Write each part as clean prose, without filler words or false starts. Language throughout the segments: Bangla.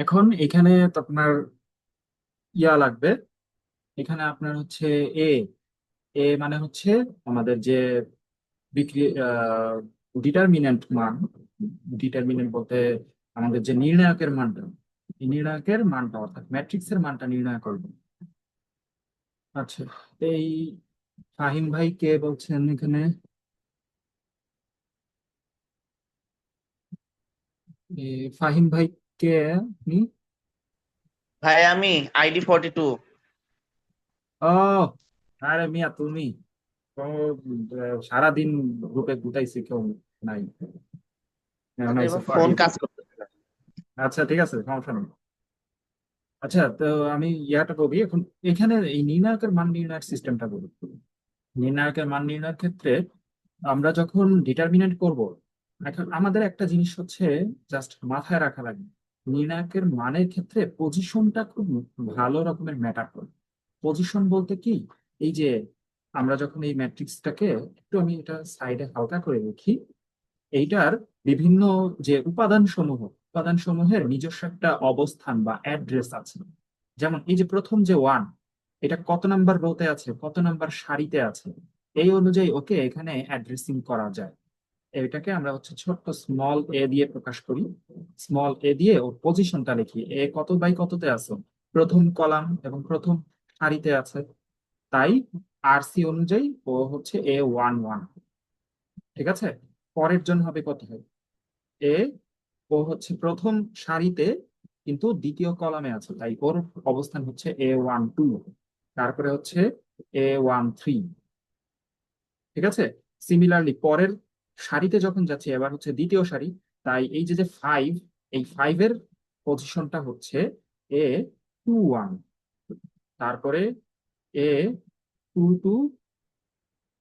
এখন এখানে তো আপনার লাগবে। এখানে আপনার হচ্ছে এ এ মানে হচ্ছে আমাদের যে বিক্রি ডিটারমিনেন্ট মান। ডিটারমিনেন্ট বলতে আমাদের যে নির্ণায়কের মানটা, এই নির্ণায়কের মানটা অর্থাৎ ম্যাট্রিক্সের মানটা নির্ণয় করবে। আচ্ছা, এই ফাহিম ভাই কে বলছেন এখানে? ফাহিম ভাই কে আপনি? ভাই আমি ID 42। ও, আরে মিয়া তুমি তো সারাদিন গ্রুপে গুটাইছি, কেউ নাই। মনে আচ্ছা, হয়েছে এবার ফোন 42। কাজ করতেছে না। আচ্ছা ঠিক আছে, সমস্যা নেই। আচ্ছা, তো আমি বলি এখন। এখানে এই নির্ণায়কের মান নির্ণয়ের সিস্টেমটা বলি। নির্ণায়কের মান নির্ণয়ের ক্ষেত্রে আমরা যখন ডিটারমিনেন্ট করব, এখন আমাদের একটা জিনিস হচ্ছে জাস্ট মাথায় রাখা লাগবে। নির্ণায়কের মানের ক্ষেত্রে পজিশনটা খুব ভালো রকমের ম্যাটার করে। পজিশন বলতে কি, এই যে আমরা যখন এই ম্যাট্রিক্সটাকে একটু, আমি এটা সাইডে হালকা করে লিখি। এইটার বিভিন্ন যে উপাদান সমূহের নিজস্ব একটা অবস্থান বা অ্যাড্রেস আছে। যেমন এই যে প্রথম যে ওয়ান, এটা কত নাম্বার রোতে আছে, কত নাম্বার সারিতে আছে, এই অনুযায়ী ওকে এখানে অ্যাড্রেসিং করা যায়। এটাকে আমরা হচ্ছে ছোট্ট স্মল এ দিয়ে প্রকাশ করি। স্মল এ দিয়ে ওর পজিশনটা লিখি, এ কত বাই কততে আছে, প্রথম কলাম এবং প্রথম সারিতে আছে। তাই আরসি অনুযায়ী ও হচ্ছে A11। ঠিক আছে, পরের জন হবে কত হয়, এ, ও হচ্ছে প্রথম সারিতে কিন্তু দ্বিতীয় কলামে আছে, তাই ওর অবস্থান হচ্ছে A12। তারপরে হচ্ছে A13। ঠিক আছে, সিমিলারলি পরের সারিতে যখন যাচ্ছে, এবার হচ্ছে দ্বিতীয় সারি, তাই এই যে যে ফাইভ, এই ফাইভের পজিশনটা হচ্ছে A21। তারপরে A22।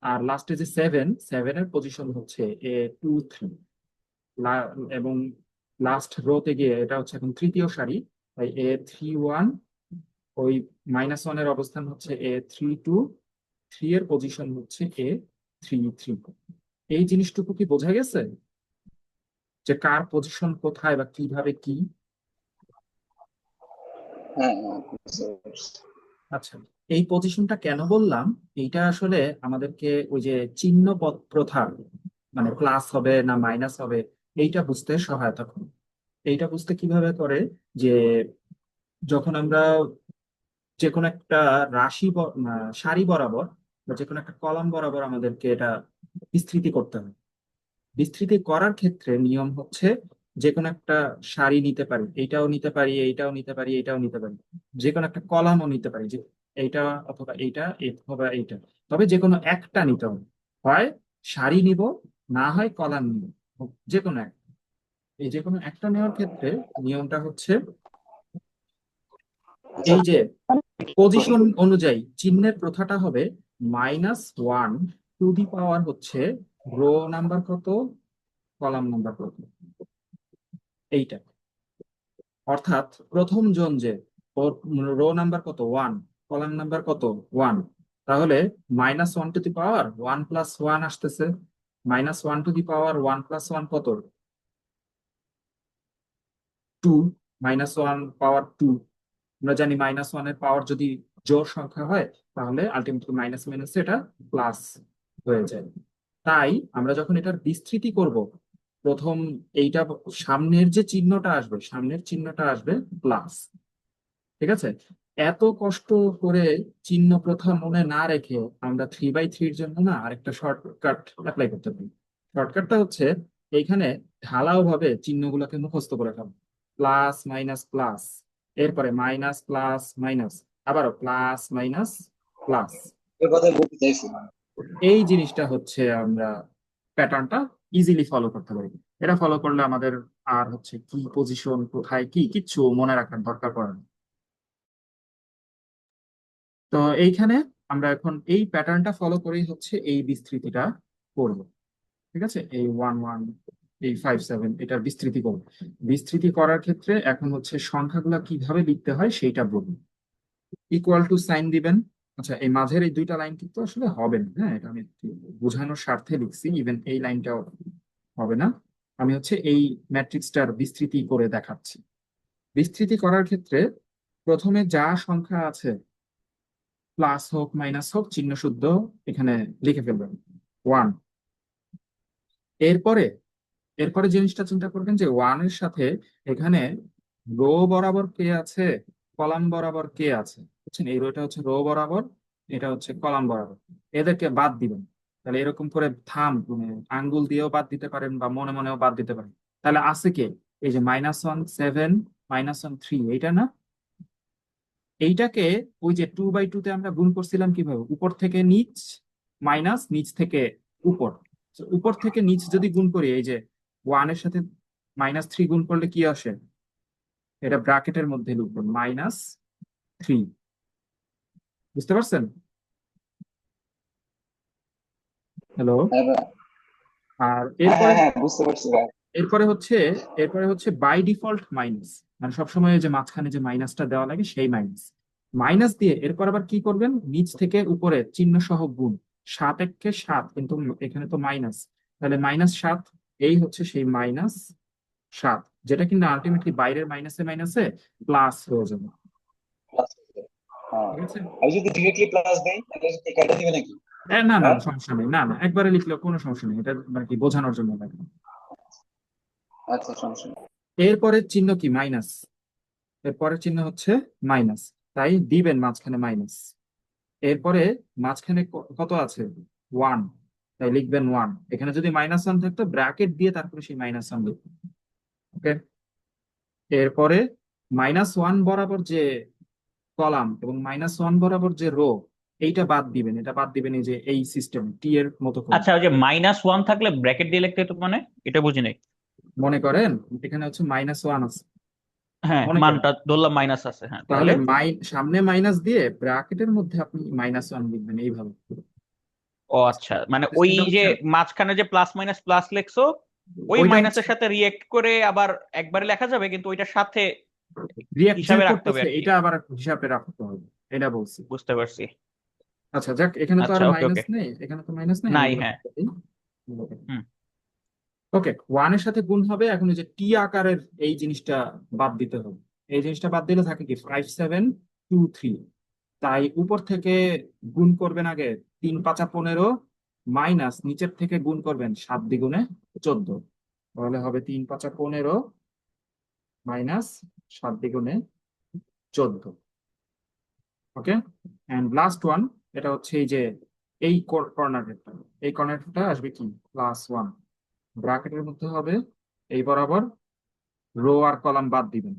আর লাস্টে যে সেভেন, সেভেনের পজিশন হচ্ছে A23। এবং লাস্ট রোতে গিয়ে এটা হচ্ছে এখন তৃতীয় সারি, তাই A31। ওই -1 এর অবস্থান হচ্ছে A32। থ্রি এর পজিশন হচ্ছে A33। এই জিনিসটুকু কি বোঝা গেছে, যে কার পজিশন কোথায় বা কিভাবে কি? হ্যাঁ, হ্যাঁ, বুঝতে পারছি। আচ্ছা, এই পজিশনটা কেন বললাম, এইটা আসলে আমাদেরকে ওই যে চিহ্ন পদ প্রথা, মানে প্লাস হবে না মাইনাস হবে, এইটা বুঝতে সহায়তা করে। এইটা বুঝতে কিভাবে করে, যে যখন আমরা যে কোনো একটা সারি বরাবর বা যে কোনো একটা কলাম বরাবর আমাদেরকে এটা বিস্তৃতি করতে হয়। বিস্তৃতি করার ক্ষেত্রে নিয়ম হচ্ছে, যে কোনো একটা সারি নিতে পারি, এইটাও নিতে পারি, এইটাও নিতে পারি, এইটাও নিতে পারি, যে কোনো একটা কলামও নিতে পারি, যে এইটা অথবা এইটা অথবা এইটা। তবে যে কোনো একটা নিতে হবে, হয় সারি নিব, না হয় কলাম নিব, যে কোনো একটা। এই যে কোনো একটা নেওয়ার ক্ষেত্রে নিয়মটা হচ্ছে আচ্ছা, এই যে পজিশন অনুযায়ী চিহ্নের প্রথাটা হবে -1 টু দি পাওয়ার হচ্ছে রো নাম্বার কত, কলাম নাম্বার কত, এইটা। অর্থাৎ প্রথম জন যে, ওর রো নাম্বার কত, 1, কলাম নাম্বার কত, 1, তাহলে -1 টু দি পাওয়ার 1 + 1 আসতেছে। -1 টু দি পাওয়ার 1 + 1 কত, 2। -1 পাওয়ার 2। আমরা জানি -1 এর পাওয়ার যদি জোড় সংখ্যা হয়, তাহলে আলটিমেটলি মাইনাস মাইনাস এটা প্লাস হয়ে যায়। তাই আমরা যখন এটার বিস্তৃতি করব, প্রথম এইটা সামনের যে চিহ্নটা আসবে, সামনের চিহ্নটা আসবে প্লাস। ঠিক আছে, এত কষ্ট করে চিহ্ন প্রথা মনে না রেখে আমরা 3/3-র জন্য না আরেকটা শর্টকাট অ্যাপ্লাই করতে পারি। শর্টকাটটা হচ্ছে, এইখানে ঢালাও ভাবে চিহ্নগুলোকে মুখস্থ করে ফেলো। প্লাস মাইনাস প্লাস, এরপরে মাইনাস প্লাস মাইনাস, আবারও প্লাস মাইনাস প্লাস। এর কথাই বলতে চাইছি। এই জিনিসটা হচ্ছে আমরা প্যাটার্নটা ইজিলি ফলো করতে পারি। এটা ফলো করলে আমাদের আর হচ্ছে কি পজিশন কোথায় কি কিচ্ছু মনে রাখার দরকার পড়ে না। তো এইখানে আমরা এখন এই প্যাটার্নটা ফলো করেই হচ্ছে এই বিস্তৃতিটা করব। ঠিক আছে, এই 11, এই 57 এটার বিস্তৃতি করব। বিস্তৃতি করার ক্ষেত্রে এখন হচ্ছে সংখ্যাগুলো কিভাবে লিখতে হয় সেইটা বলবো। ইকুয়াল টু সাইন দিবেন। আচ্ছা, এই মাঝের এই দুইটা লাইন কিন্তু আসলে হবে না, হ্যাঁ, এটা আমি একটু বোঝানোর স্বার্থে লিখছি, ইভেন এই লাইনটাও হবে না। আমি হচ্ছে এই ম্যাট্রিক্সটার বিস্তৃতি করে দেখাচ্ছি। বিস্তৃতি করার ক্ষেত্রে প্রথমে যা সংখ্যা আছে, প্লাস হোক মাইনাস হোক, চিহ্ন শুদ্ধ এখানে লিখে ফেলবেন 1। এরপরে এরপরে জিনিসটা চিন্তা করবেন যে 1 এর সাথে এখানে রো বরাবর কে আছে, কলাম বরাবর কে আছে। বুঝছেন, এই রোটা হচ্ছে রো বরাবর, এটা হচ্ছে কলাম বরাবর। এদেরকে বাদ দিবেন। তাহলে এরকম করে আঙ্গুল দিয়েও বাদ দিতে পারেন বা মনে মনেও বাদ দিতে পারেন। তাহলে আছে কে? এই যে -1 7, -1 3, এইটা না? এইটাকে ওই যে 2/2 তে আমরা গুণ করছিলাম কিভাবে, উপর থেকে নিচ মাইনাস নিচ থেকে উপর। So, উপর থেকে নিচ যদি গুণ করি, এই যে 1 এর সাথে -3 গুণ করলে কি আসে, এটা ব্র্যাকেটের মধ্যে লিখবেন -3। বুঝতে পারছেন? হ্যালো? হ্যাঁ ভাই। আর হ্যাঁ এরপরে হ্যাঁ হ্যাঁ, বুঝতে পারছি ভাই। এরপরে হচ্ছে এরপরে হচ্ছে বাই ডিফল্ট মাইনাস, মানে সবসময় যে মাঝখানে যে মাইনাসটা দেওয়া লাগে সেই মাইনাস। মাইনাস দিয়ে এরপর আবার কি করবেন, নিচ থেকে উপরে চিহ্ন সহ গুণ। 7 × 7, কিন্তু এখানে তো মাইনাস, তাহলে -7। এই হচ্ছে সেই -7, যেটা কিন্তু আলটিমেটলি বাইরের মাইনাসে মাইনাসে প্লাস হয়ে যাবে। Plus হয়ে যাবে। হ্যাঁ। ঠিক আছে? আমি যদি ডিরেক্টলি প্লাস দেই তাহলে কি কেটে দিবে নাকি? না না, হ্যাঁ। সমস্যা নেই, না না, একবারে লিখলেও কোনো সমস্যা নেই, এটা মানে কি বোঝানোর জন্য লাগে। আচ্ছা, সমস্যা নেই। এরপরের চিহ্ন কি? মাইনাস। এর পরের চিহ্ন হচ্ছে মাইনাস, তাই দিবেন মাঝখানে মাইনাস। এরপরে মাঝখানে কত আছে? 1, তাই লিখবেন 1। এখানে যদি -1 থাকতো ব্র্যাকেট দিয়ে তারপরে সেই -1 লিখবেন। ওকে। এরপরে -1 বরাবর যে কলাম এবং -1 বরাবর যে রো, এইটা বাদ দিবেন। এটা বাদ দিবেন এই যে এই সিস্টেম টি এর মতো করে। আচ্ছা, ওই যে -1 থাকলে ব্র্যাকেট দিয়ে লিখতে হতো মানে? এটা বুঝি নাই। মনে করেন এখানে হচ্ছে -1 আছে, হ্যাঁ, মনে করেন। মানটা ধরলাম মাইনাস আছে, হ্যাঁ, তাহলে তাহলে সামনে মাইনাস দিয়ে ব্র্যাকেটের মধ্যে আপনি -1 লিখবেন এইভাবে। ও আচ্ছা, মানে ওই সিস্টেমটা যে বুঝছেন? মাঝখানে যে প্লাস মাইনাস প্লাস লেখছো, ওই ওইটা হচ্ছে মাইনাসের সাথে রিয়েক্ট করে আবার একবারে লেখা যাবে, কিন্তু ওইটার সাথে রিয়াক্ট যে হিসাবে রাখতে হবে করতেছে আর কি। এটা আবার হিসাবে রাখতে হবে, এটা বলছি। বুঝতে পারছি। আচ্ছা যাক, এখানে তো আর আচ্ছা, ওকে মাইনাস ওকে। নেই, এখানে তো মাইনাস নেই, আমি নাই, এগুলো হ্যাঁ। হুম। ওকে। 1 এর সাথে গুণ হবে, এখন ওই যে টি আকারের এই জিনিসটা বাদ দিতে হবে। এই জিনিসটা বাদ দিলে থাকে কি 5 7 2 3। তাই উপর থেকে গুণ করবেন আগে 3 5 15, মাইনাস নিচের থেকে গুণ করবেন 7 দ্বিগুণে 14। তাহলে হবে 3 5 15 মাইনাস 7 দ্বিগুণে 14। ওকে। এন্ড লাস্ট ওয়ান, এটা হচ্ছে এই যে এই কর্নারটা, এই কর্নারটা আসবে কি +1। ব্র্যাকেটের মধ্যে হবে এই বরাবর রো আর কলাম বাদ দিবেন।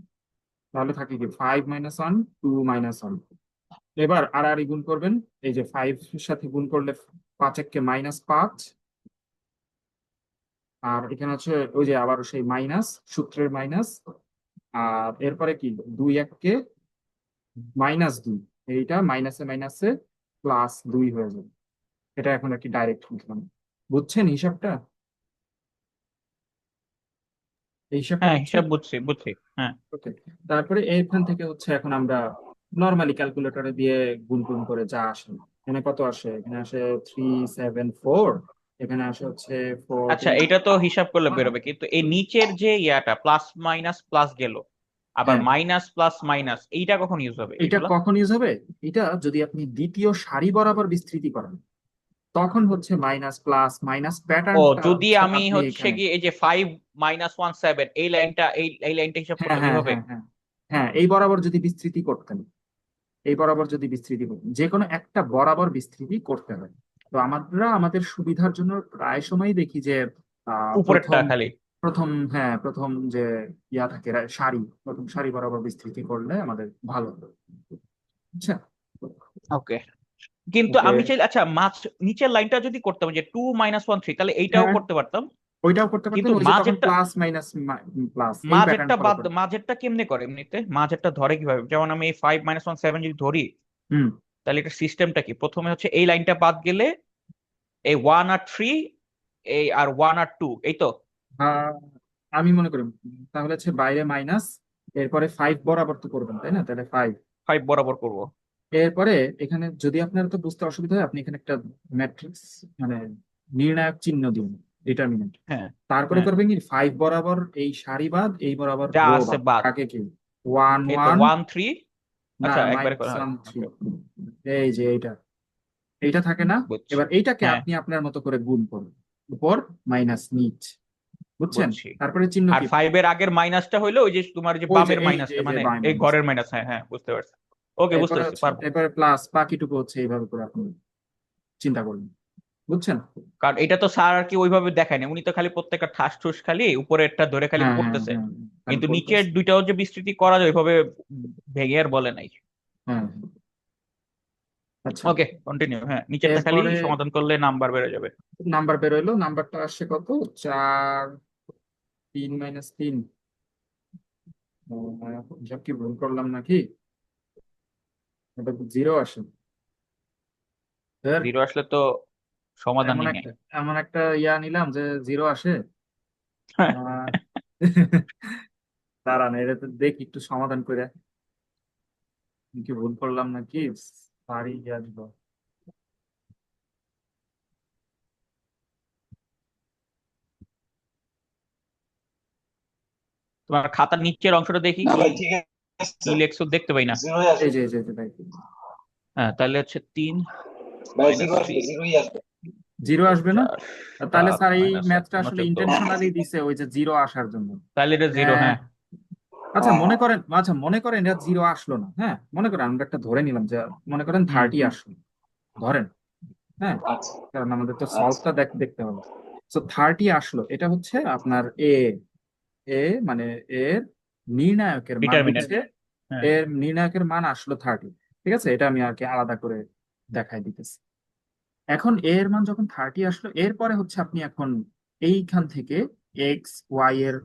তাহলে থাকে কি 5 - 1 2 - 1। এবার আড়াআড়ি গুণ করবেন, এই যে 5 এর সাথে গুণ করলে 5 একে -5। আর এখানে হচ্ছে ওই যে আবার সেই মাইনাস, সূত্রের মাইনাস। আর এরপরে কি 2 1 কে -2, এইটা মাইনাসে মাইনাসে +2 হয়ে যাবে। এটা এখন আর কি ডাইরেক্ট লিখলাম। বুঝছেন হিসাবটা? এই হিসাবটা হ্যাঁ, বুঝছেন? হিসাব বুঝছি বুঝছি, হ্যাঁ। ওকে। তারপরে এইখান থেকে হচ্ছে এখন আমরা নর্মালি ক্যালকুলেটরে দিয়ে গুণ টুন করে যা আসে, এখানে কত আসে, এখানে আসে 3 7 4, এখানে আসে হচ্ছে আচ্ছা, 14 এটা তো হিসাব করলে 1। বেরোবে, কিন্তু এই নিচের যে ইয়াটা প্লাস মাইনাস প্লাস গেল, আবার হ্যাঁ, মাইনাস প্লাস মাইনাস, এইটা কখন ইউজ হবে এটা এগুলা? কখন ইউজ হবে? এটা যদি আপনি দ্বিতীয় সারি বরাবর বিস্তৃতি করেন, তখন হচ্ছে মাইনাস প্লাস মাইনাস ও, প্যাটার্নটা যদি হচ্ছে আমি আপনি হচ্ছে এখানে। কি এই যে 5 - 1 7 এই লাইনটা, এই লাইনটা হিসাব হ্যাঁ করতাম হ্যাঁ এইভাবে? হ্যাঁ হ্যাঁ হ্যাঁ, এই বরাবর যদি বিস্তৃতি করতেন, এই বরাবর যদি বিস্তৃতি করতেন, যে কোনো একটা বরাবর বিস্তৃতি করতে হয়। তো আমরা আমাদের সুবিধার জন্য প্রায় সময় দেখি যে উপরেরটা প্রথম খালি। প্রথম হ্যাঁ, প্রথম যে থাকে সারি, প্রথম সারি বরাবর বিস্তৃতি করলে আমাদের ভালো হবে। আচ্ছা। ওকে, কিন্তু ওকে। আমি চাই, আচ্ছা, নিচের লাইনটা যদি করতাম যে 2 - 1 3, তাহলে এইটাও হ্যাঁ, করতে পারতাম। ওইটাও করতে কিন্তু পারতেন, ওই যে তখন মাঝেরটা, প্লাস মাইনাস প্লাস এই প্যাটার্ন মাঝেরটা ফলো বাদ, করতেন। মাঝেরটা কেমনে করে এমনিতে? মাঝেরটা ধরে কিভাবে? যেমন আমি এই 5 - 1 7 যদি ধরি, হুম। তাহলে এটা সিস্টেমটা কি? প্রথমে হচ্ছে এই লাইনটা বাদ গেলে এই 1 আর 3, এই আর 1 আর 2, এই তো। আহ, আমি মনে করি তাহলে হচ্ছে বাইরে মাইনাস, এরপরে 5 বরাবর তো করবেন তাই না, তাহলে 5। 5 বরাবর করব। এরপরে এখানে যদি আপনার তো বুঝতে অসুবিধা হয়, আপনি এখানে একটা ম্যাট্রিক্স মানে নির্ণায়ক চিহ্ন দিন, ডিটারমিনেন্ট। হ্যাঁ তারপরে হ্যাঁ, করবেন কি 5 বরাবর এই সারিবাদ, এই বরাবর যা রো আছে বাদ, বাদ। কাকে কি ওয়ান এই তো ওয়ান 1 3, না আচ্ছা একবারে মাইনাস করা হয়। ওয়ান থ্রি, এই যে এইটা থাকে না, বুঝছি। এবার এইটাকে হ্যাঁ, আপনি আপনার মতো করে গুণ করুন, উপর মাইনাস নিচ, বুঝছেন? বুঝছি। তারপরে চিহ্ন আর কি, 5 এর আগের মাইনাসটা হইলো ওই যে তোমার যে ওই যে বামের মাইনাসটা, এই যে মানে বাই এই মাইনাস, ঘরের মাইনাস। হ্যাঁ হ্যাঁ, বুঝতে পারছি। ওকে, বুঝতে এরপরে পারছি, হচ্ছে পারবো। এরপরে প্লাস, বাকিটুকু হচ্ছে এইভাবে করে আপনি চিন্তা করুন, বুঝছেন? কারণ এটা তো স্যার আর কি ওইভাবে দেখায় না, উনি তো খালি প্রত্যেকটা ঠাস ঠুস খালি উপরেরটা ধরে খালি হ্যাঁ হ্যাঁ করতেছে, হ্যাঁ, খালি কিন্তু নিচের বলতেছে, দুইটাও যে বিস্তৃতি করা যায় ওইভাবে ভেঙে আর বলে নাই। হ্যাঁ আচ্ছা। ওকে, কন্টিনিউ। হ্যাঁ, নিচেরটা খালি এরপরে সমাধান করলে নাম্বার বেড়ে যাবে। নাম্বার বেরোইলো, নাম্বারটা আসছে কত, 4, 3 - 3, হিসাব কি ভুল করলাম নাকি, এটা 0 আসে, ধর, 0 আসলে তো এমন সমাধানই নেই। একটা এমন একটা নিলাম যে 0 আসে। আহ, দাঁড়ান, এটা তো দেখি একটু সমাধান করে, আমি কি ভুল করলাম নাকি, সারি আসবো। তোমার খাতার নিচের অংশটা দেখি না কি ভাই ঠিক কি আছে, লেখছো, দেখতে পাই না। জিরোই আসবে। এই যে ভাই, হ্যাঁ, তাহলে হচ্ছে 3 ভাই মাইনাস জিরো থ্রি আসবে, জিরোই আসবে। 0 আসবে না? 4 তাহলে 7 স্যার এই মাইনাস 1 ম্যাথটা আসলে 14। ইন্টেনশনালি দিছে ওই যে 0 আসার জন্য। তাহলে এটা 0, হ্যাঁ, হ্যাঁ। আচ্ছা হ্যাঁ মনে হ্যাঁ, করেন, এটা 0 আসলো না, হ্যাঁ, মনে করেন আমরা একটা ধরে নিলাম যে, মনে করেন হুম 30 আসলো, ধরেন, হ্যাঁ, আচ্ছা কারণ আমাদের তো আচ্ছা সলভটা দেখতে হবে। তো 30 আসলো, এটা হচ্ছে আপনার এ, এ মানে এর নির্ণায়কের মান ডিটারমিনেন্ট। হচ্ছে, হ্যাঁ, এর নির্ণায়কের মান আসলো 30, ঠিক আছে, এটা আমি আর কি আলাদা করে দেখাই দিতেছি। এখন এর মান যখন 30 আসলো, এরপরে হচ্ছে আপনি এখন এইখান থেকে এক্স ওয়াই এর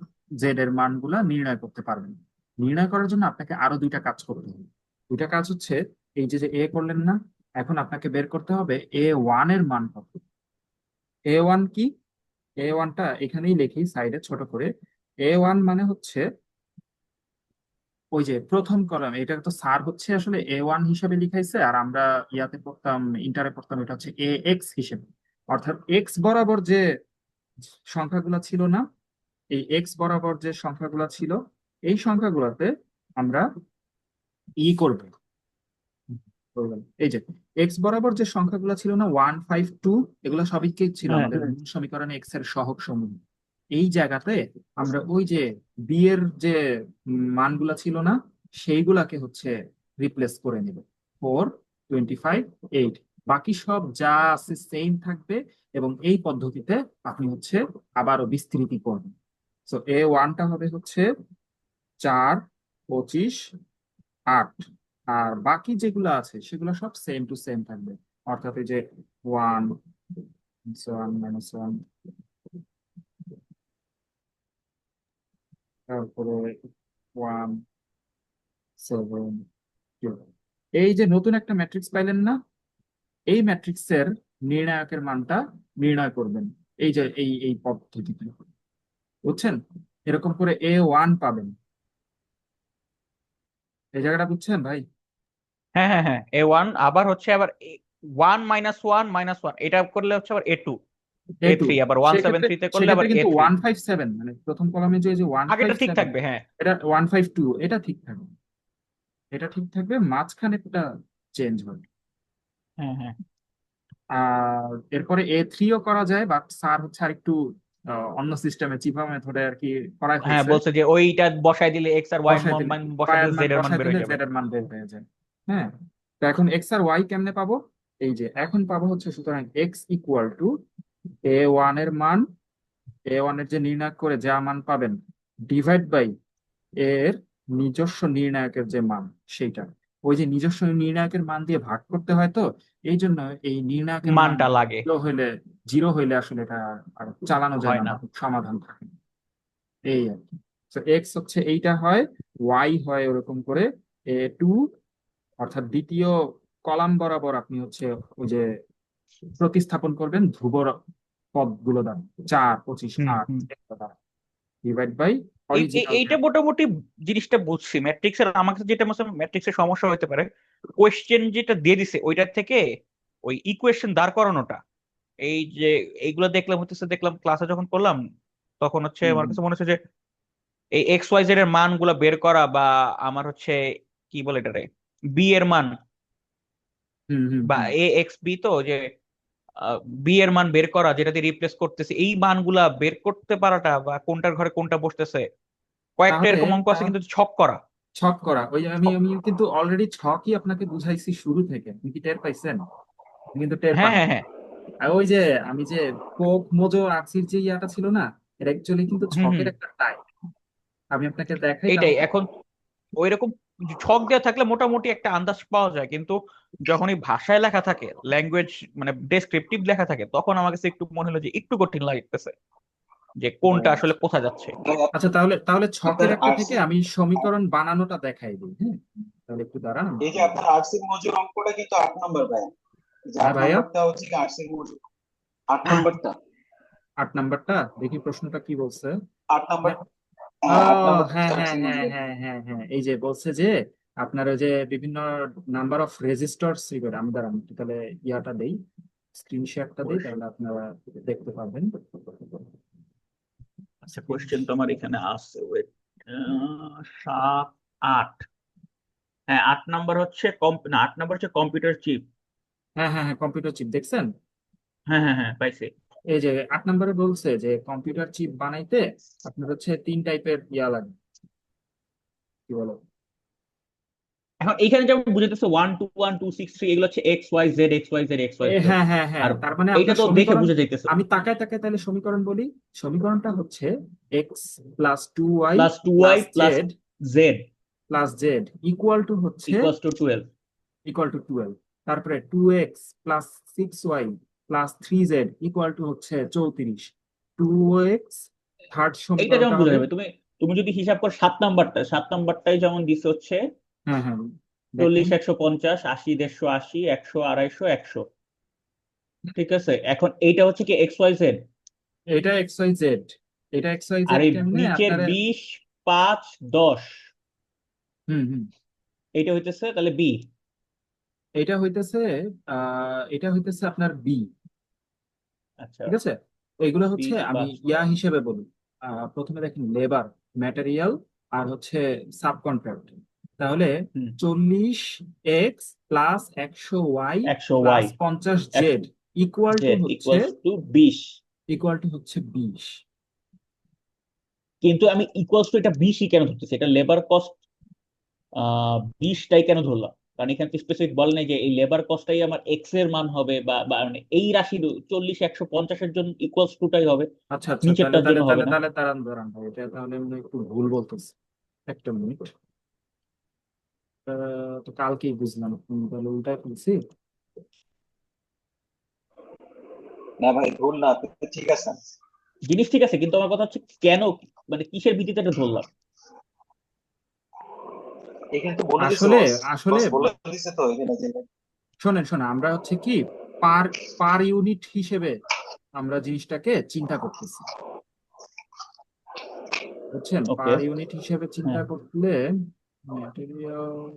জেড এর মানগুলা নির্ণয় করতে পারবেন। নির্ণয় করার জন্য আপনাকে আরো দুইটা কাজ করতে হবে। দুইটা কাজ হচ্ছে, এই যে যে এ করলেন না, এখন আপনাকে বের করতে হবে A1 এর মান কত। A1 কি, A1টা এখানেই লিখি সাইডে ছোট করে। A1 মানে হচ্ছে ওই যে প্রথম কলাম, এটা তো স্যার হচ্ছে আসলে A1 হিসেবে লিখাইছে, আর আমরা ইয়াতে পড়তাম, ইন্টারে পড়তাম, এটা হচ্ছে AX হিসেবে। অর্থাৎ এক্স বরাবর যে সংখ্যাগুলো ছিল না, এই এক্স বরাবর যে সংখ্যাগুলো ছিল, এই সংখ্যাগুলোতে আমরা করব, করবেন। এই যে এক্স বরাবর যে সংখ্যাগুলো ছিল না, 1 5 2, এগুলো সবই কি ছিল হ্যাঁ, আমাদের মূল সমীকরণে এক্স এর সহগ সমূহ। এই জায়গাতে আমরা ওই যে বি এর যে মানগুলা ছিল না, সেইগুলাকে হচ্ছে রিপ্লেস করে নিব, 4 25 8, বাকি সব যা আছে সেম থাকবে, এবং এই পদ্ধতিতে আপনি হচ্ছে আবারও বিস্তৃতি করবেন। সো A1টা হবে হচ্ছে 4 25 8, আর বাকি যেগুলো আছে সেগুলো সব সেম টু সেম থাকবে, অর্থাৎ এই যে 1 - 1 তারপরে 1 7 2, এই যে নতুন একটা ম্যাট্রিক্স পাইলেন না, এই ম্যাট্রিক্সের নির্ণায়কের মানটা নির্ণয় করবেন, এই যে এই পদ্ধতিতে, বুঝছেন? এরকম করে A1 পাবেন, এই জায়গাটা বুঝছেন ভাই? হ্যাঁ, হ্যাঁ, হ্যাঁ। A1 আবার হচ্ছে আবার 1 - 1 - 1 এটা করলে হচ্ছে আবার A2, A2, A3 আবার 1 7 সেক্ষেত্রে 3 তে করলে সেক্ষেত্রে আবার কিন্তু A3। 1 5 7, মানে প্রথম কলামে যে যে ওয়ান ফাইভ আগেরটা ঠিক সেভেন থাকবে, হ্যাঁ। এটা 1 5 2, এটা ঠিক থাকবে, এটা ঠিক থাকবে, মাঝখানেরটা চেঞ্জ হবে। হ্যাঁ, হ্যাঁ, আর এরপরে A3ও করা যায়, বাট স্যার হচ্ছে আর একটু অন্য সিস্টেমে, চিপা মেথডে আর কি করাই হ্যাঁ, ফেলছে। বলছে যে ওইটা বসাই দিলে এক্স আর ওয়াই বসাই দিলে, মান বসাই ওয়াই এর দিলে মান জেড এর মান বসাই বের দিলে হয়ে যাবে। জেড এর মান বের হয়ে যায়। হ্যাঁ, তো এখন এক্স আর ওয়াই কেমনে পাবো, এই যে এখন পাবো হচ্ছে, সুতরাং এক্স ইকুয়াল টু A1 এর মান, A1 এর যে নির্ণয় করে যা মান পাবেন, ডিভাইড বাই এর নিজস্ব নির্ণায়কের যে মান, সেইটা, ওই যে নিজস্ব নির্ণায়কের মান দিয়ে ভাগ করতে হয়, তো এই জন্য এই নির্ণায়কের মান মানটা লাগে। হইলে, 0 হইলে আসলে এটা আর চালানো যায় হয় না না। বা সমাধান থাকে না। এই আর কি। তো এক্স হচ্ছে এইটা হয়, ওয়াই হয় ওরকম করে A2, অর্থাৎ দ্বিতীয় কলাম বরাবর আপনি হচ্ছে ওই যে প্রতিস্থাপন করবেন ধ্রুব পদগুলো দ্বারা, 4 25 হুম, 8 হুম। দ্বারা, ডিভাইড বাই অরিজিনাল। এইটা মোটামুটি জিনিসটা বুঝছি। ম্যাট্রিক্সের আমার কাছে যেটা ম্যাট্রিক্সের সমস্যা হতে পারে, কোয়েশ্চেন যেটা দিয়ে দিছে ওইটার থেকে ওই ইকুয়েশন দাঁড় করানোটা, এই যে এইগুলো দেখলাম ক্লাসে যখন করলাম, তখন হচ্ছে আমার কাছে মনে হচ্ছে যে এই এক্স ওয়াই জেড এর মানগুলো বের করা, বা আমার হচ্ছে কি বলে এটারে, বি এর মান, হুম হুম বা হুম এ এক্স বি, তো যে বি এর মান বের করা, যেটা দিয়ে রিপ্লেস করতেছে, এই মানগুলা বের করতে পারাটা, বা কোনটার ঘরে কোনটা বসতেছে, কয়েকটা তাহলে এরকম অঙ্ক আছে তাহলে কিন্তু ছক করা। ছক করা, ওই যে আমি ছক, আমি কিন্তু অলরেডি ছকই আপনাকে বুঝাইছি শুরু থেকে, আপনি কি টের পাইছেন? আপনি কিন্তু টের হ্যাঁ পান হ্যাঁ নাই। হ্যাঁ। আর ওই যে আমি যে কোক মোজো আরসির যে ইয়াটা ছিল না, এটা অ্যাকচুয়ালি কিন্তু হুম হুম। ছকের একটা টাইপ। আমি আপনাকে দেখাই এইটাই তাহলে। এখন, ওইরকম ছক দেওয়া থাকলে মোটামুটি একটা আন্দাজ পাওয়া যায়, কিন্তু যখনই ভাষায় লেখা থাকে, ল্যাঙ্গুয়েজ মানে ডেসক্রিপটিভ লেখা থাকে, তখন আমার কাছে একটু মনে হলো যে একটু কঠিন লাগতেছে যে ও কোনটা আসলে আচ্ছা। কোথায় যাচ্ছে। ভাই আচ্ছা, তাহলে তাহলে ছকের আপনার একটা থেকে আরসি, আমি সমীকরণ বানানোটা দেখাই দিই, হ্যাঁ? তাহলে একটু দাঁড়ান। এই যে আপনার আরসি মজুর অঙ্কটা কিন্তু 8 নম্বর ভাই। এই যে হ্যাঁ আট ভাইয়া, নম্বরটা হচ্ছে কি আরসি মজুর, 8 নম্বরটা, 8 নাম্বারটা দেখি প্রশ্নটা কি বলছে। 8 নম্বর, হ্যাঁ, ও হ্যাঁ 8 নম্বরটা হ্যাঁ হচ্ছে হ্যাঁ আরসি হ্যাঁ মজুর। হ্যাঁ হ্যাঁ হ্যাঁ, এই যে বলছে যে আপনার ওই যে বিভিন্ন নাম্বার অফ রেজিস্টার্স করে, আমি দাঁড়ান একটু তাহলে ইয়াটা দেই, স্ক্রিনশটটা দেই, তাহলে আপনারা দেখতে পাবেন। আচ্ছা, কোশ্চেন তো আমার এখানে আছে, ওয়েট, 7, 8। হ্যাঁ, 8 নম্বর হচ্ছে না, 8 নম্বর হচ্ছে কম্পিউটার চিপ। হ্যাঁ হ্যাঁ হ্যাঁ, কম্পিউটার চিপ দেখছেন? হ্যাঁ হ্যাঁ হ্যাঁ, পাইছি। এই যে 8 নম্বরে বলছে যে কম্পিউটার চিপ বানাইতে আপনার হচ্ছে 3 টাইপের ইয়া লাগে, কি বলে। এখন এইখানে যেমন বুঝাইতেছে 1 2 1 2 6 3, এগুলো হচ্ছে x y z x y z x y z. হ্যাঁ হ্যাঁ হ্যাঁ, আর তার মানে এইটা আপনার তো দেখে সমীকরণ, বুঝে যাইতেছে আমি তাকায় তাকায় তাহলে সমীকরণ বলি। সমীকরণটা হচ্ছে x+2y plus two y plus plus z z plus z equal to হচ্ছে ইকুয়ালস টু 12। 12। তারপরে 2x+6y plus 3z equal to হচ্ছে 34। 2x, থার্ড এইটা যেমন সমীকরণটা বোঝা হবে। যাবে, তুমি তুমি যদি হিসাব করো 7 নাম্বারটা, 7 নাম্বারটাই যেমন দিছে হচ্ছে হ্যাঁ হ্যাঁ, দেখেন 40 150 80 150 80 100 250 100। ঠিক আছে, এখন এইটা হচ্ছে কি এক্স ওয়াই জেড। এটা এক্স ওয়াই জেড। এটা এক্স ওয়াই আর জেড এই কেমনে নিচের আপনারা। 20 5 10, হুম হুম, এইটা হইতেছে তাহলে বি। এটা হইতেছে এটা হইতেছে আপনার বি। আচ্ছা, ঠিক আছে, তো এগুলো হচ্ছে 20 আমি 5 ইয়া 10। হিসেবে বলি। প্রথমে দেখেন লেবার, ম্যাটেরিয়াল, আর হচ্ছে সাব কন্ট্রাক্ট। তাহলে হুম, 40x+100y 100 y plus 50z equal to z হচ্ছে ইকুয়ালস টু 20। 20। কিন্তু আমি ইকুয়ালস টু এটা 20ই কেন ধরতেছি, এটা লেবার কস্ট 20টাই কেন ধরলাম? কারণ এখানে তো স্পেসিফিক বলে নাই যে এই লেবার কস্টটাই আমার এক্স এর মান হবে, বা মানে এই রাশি 40 150 এর জন্য ইকুয়ালস টুটাই হবে, আচ্ছা আচ্ছা, তাহলে নিচেরটার তাহলে জন্য হবে তাহলে না। তাহলে দাঁড়ান দাঁড়ান ভাই, এটা তাহলে আমি একটু ভুল বলতেছি। একটা মিনিট, তো কালকেই বুঝলাম, তাহলে উল্টায় ফেলছি। না ভাই ভুল না, আপনি ঠিক আছেন। জিনিস ঠিক আছে, কিন্তু আমার কথা হচ্ছে কেন, মানে কিসের ভিত্তিতে এটা ধরলাম? এখানে তো বলে দিছে আসলে বস, আসলে বস বলে দিছে তো এখানে যে, শোনেন শোনেন, আমরা হচ্ছে কি পার পার ইউনিট হিসেবে আমরা জিনিসটাকে চিন্তা করতেছি, বুঝছেন? ওকে। পার ইউনিট হিসেবে চিন্তা হ্যাঁ, করলে ম্যাটেরিয়াল,